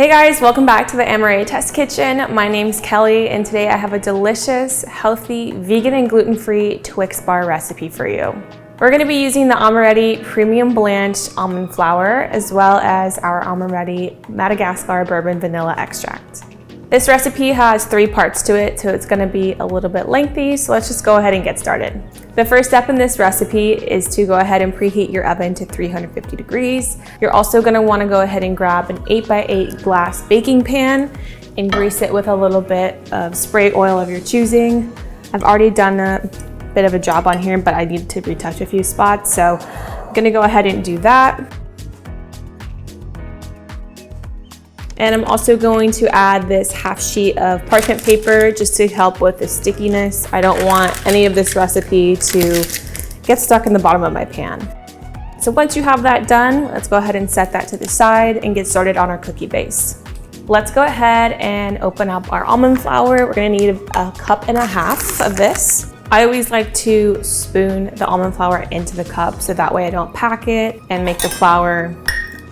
Hey guys, welcome back to the Amoretti Test Kitchen. My name's Kelly and today I have a delicious, healthy, vegan and gluten-free Twix bar recipe for you. We're going to be using the Amoretti Premium Blanched Almond Flour as well as our Amoretti Madagascar Bourbon Vanilla Extract. This recipe has 3 parts to it, so it's going to be a little bit lengthy, so let's just go ahead and get started. The first step in this recipe is to go ahead and preheat your oven to 350 degrees. You're also going to want to go ahead and grab an 8x8 glass baking pan and grease it with a little bit of spray oil of your choosing. I've already done a bit of a job on here, but I need to retouch a few spots, so I'm going to go ahead and do that. And I'm also going to add this half sheet of parchment paper just to help with the stickiness. I don't want any of this recipe to get stuck in the bottom of my pan. So once you have that done, let's go ahead and set that to the side and get started on our cookie base. Let's go ahead and open up our almond flour. We're gonna need a cup and a half of this. I always like to spoon the almond flour into the cup so that way I don't pack it and make the flour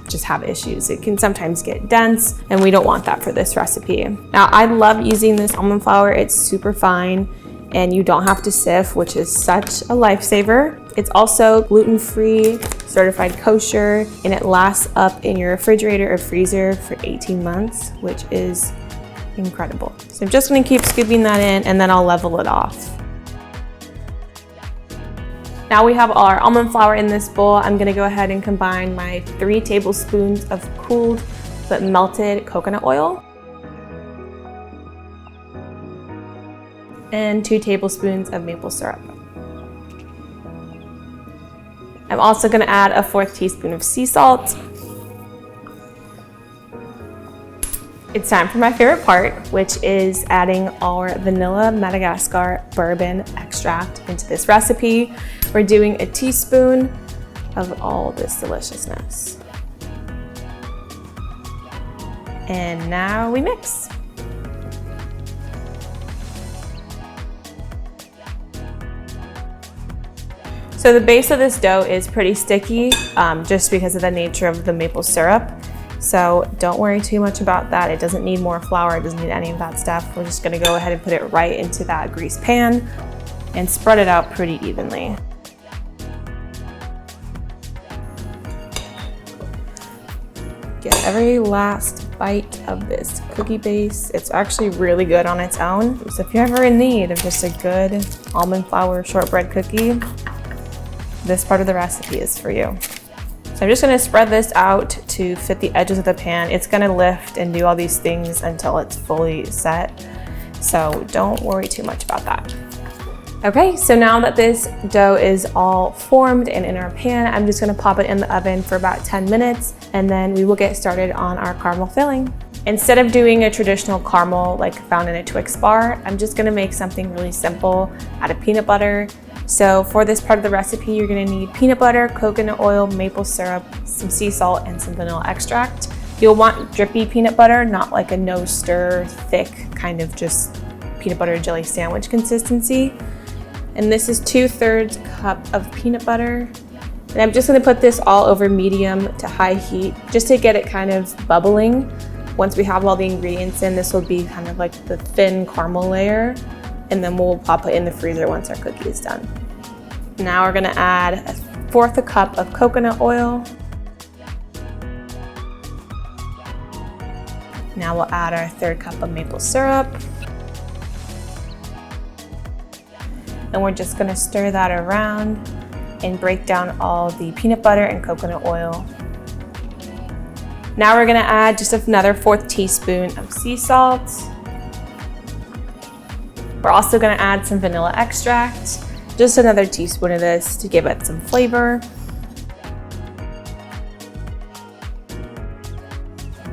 just have issues. It can sometimes get dense and we don't want that for this recipe. Now I love using this almond flour. It's super fine and you don't have to sift, which is such a lifesaver. It's also gluten-free, certified kosher, and it lasts up in your refrigerator or freezer for 18 months, which is incredible. So I'm just gonna keep scooping that in and then I'll level it off. Now we have our almond flour in this bowl. I'm gonna go ahead and combine my 3 tablespoons of cooled but melted coconut oil and 2 tablespoons of maple syrup. I'm also gonna add a 1/4 teaspoon of sea salt. It's time for my favorite part, which is adding our vanilla Madagascar bourbon extract into this recipe. We're doing a teaspoon of all this deliciousness. And now we mix. So the base of this dough is pretty sticky just because of the nature of the maple syrup. So don't worry too much about that. It doesn't need more flour, it doesn't need any of that stuff. We're just gonna go ahead and put it right into that greased pan and spread it out pretty evenly. Get every last bite of this cookie base. It's actually really good on its own. So if you're ever in need of just a good almond flour shortbread cookie, this part of the recipe is for you. So I'm just gonna spread this out to fit the edges of the pan. It's gonna lift and do all these things until it's fully set. So don't worry too much about that. Okay, so now that this dough is all formed and in our pan, I'm just gonna pop it in the oven for about 10 minutes and then we will get started on our caramel filling. Instead of doing a traditional caramel like found in a Twix bar, I'm just gonna make something really simple out of peanut butter. So for this part of the recipe, you're gonna need peanut butter, coconut oil, maple syrup, some sea salt, and some vanilla extract. You'll want drippy peanut butter, not like a no stir, thick, kind of just peanut butter jelly sandwich consistency. And this is 2/3 cup of peanut butter. And I'm just gonna put this all over medium to high heat, just to get it kind of bubbling. Once we have all the ingredients in, this will be kind of like the thin caramel layer. And then we'll pop it in the freezer once our cookie is done. Now we're gonna add 1/4 cup of coconut oil. Now we'll add our 1/3 cup of maple syrup. And we're just gonna stir that around and break down all the peanut butter and coconut oil. Now we're gonna add just another 1/4 teaspoon of sea salt. We're also gonna add some vanilla extract, just another teaspoon of this to give it some flavor.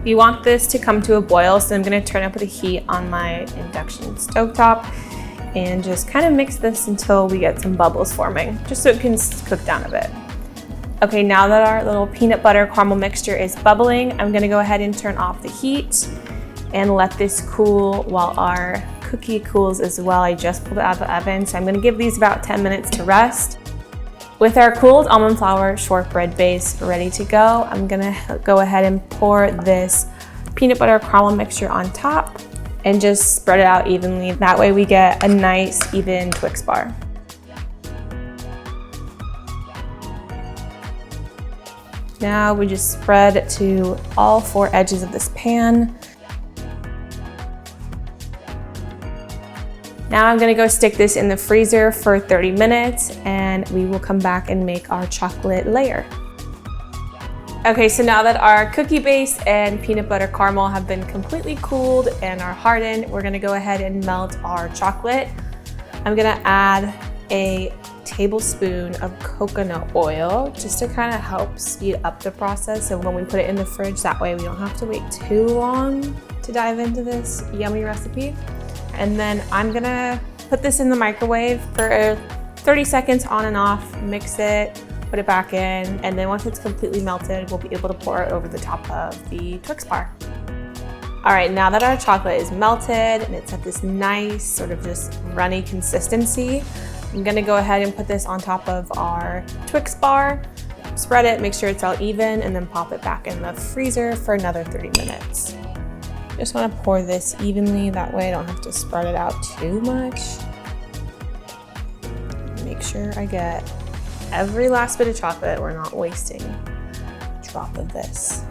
You want this to come to a boil, so I'm gonna turn up the heat on my induction stovetop and just kind of mix this until we get some bubbles forming, just so it can cook down a bit. Okay, now that our little peanut butter caramel mixture is bubbling, I'm gonna go ahead and turn off the heat and let this cool while our cookie cools as well. I just pulled it out of the oven, so I'm gonna give these about 10 minutes to rest. With our cooled almond flour shortbread base ready to go, I'm gonna go ahead and pour this peanut butter caramel mixture on top and just spread it out evenly. That way we get a nice even Twix bar. Now we just spread to all 4 edges of this pan. Now I'm gonna go stick this in the freezer for 30 minutes and we will come back and make our chocolate layer. Okay, so now that our cookie base and peanut butter caramel have been completely cooled and are hardened, we're gonna go ahead and melt our chocolate. I'm gonna add a tablespoon of coconut oil just to kind of help speed up the process. So when we put it in the fridge, that way we don't have to wait too long to dive into this yummy recipe. And then I'm gonna put this in the microwave for 30 seconds on and off, mix it, put it back in, and then once it's completely melted, we'll be able to pour it over the top of the Twix bar. All right, now that our chocolate is melted and it's at this nice sort of just runny consistency, I'm gonna go ahead and put this on top of our Twix bar, spread it, make sure it's all even, and then pop it back in the freezer for another 30 minutes. Just want to pour this evenly, that way I don't have to spread it out too much. Make sure I get every last bit of chocolate. We're not wasting a drop of this.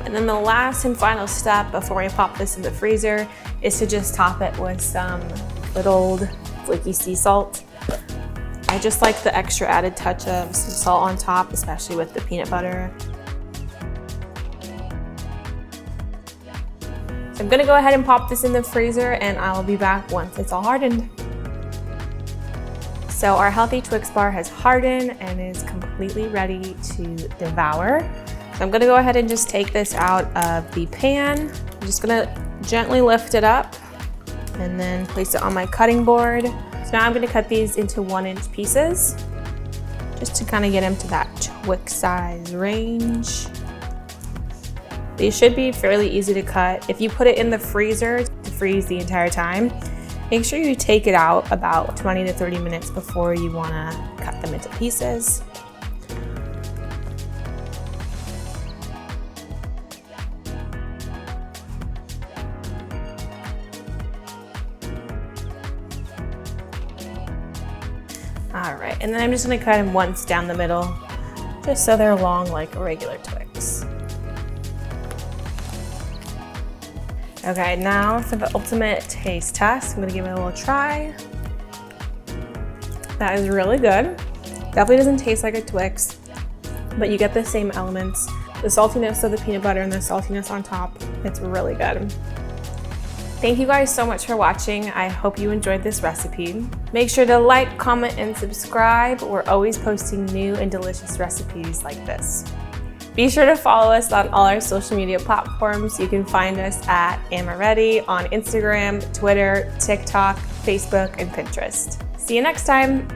And then the last and final step before we pop this in the freezer is to just top it with some good old flaky sea salt. I just like the extra added touch of some salt on top, especially with the peanut butter. So I'm gonna go ahead and pop this in the freezer and I'll be back once it's all hardened. So our healthy Twix bar has hardened and is completely ready to devour. So I'm gonna go ahead and just take this out of the pan. I'm just gonna gently lift it up and then place it on my cutting board. So now I'm gonna cut these into 1-inch pieces, just to kind of get them to that Twix size range. These should be fairly easy to cut. If you put it in the freezer to freeze the entire time, make sure you take it out about 20 to 30 minutes before you wanna cut them into pieces. All right, and then I'm just gonna cut them once down the middle, just so they're long like a regular Twix. Okay, now for the ultimate taste test, I'm gonna give it a little try. That is really good. Definitely doesn't taste like a Twix, but you get the same elements, the saltiness of the peanut butter and the saltiness on top. It's really good. Thank you guys so much for watching. I hope you enjoyed this recipe. Make sure to like, comment, and subscribe. We're always posting new and delicious recipes like this. Be sure to follow us on all our social media platforms. You can find us at Amoretti on Instagram, Twitter, TikTok, Facebook, and Pinterest. See you next time.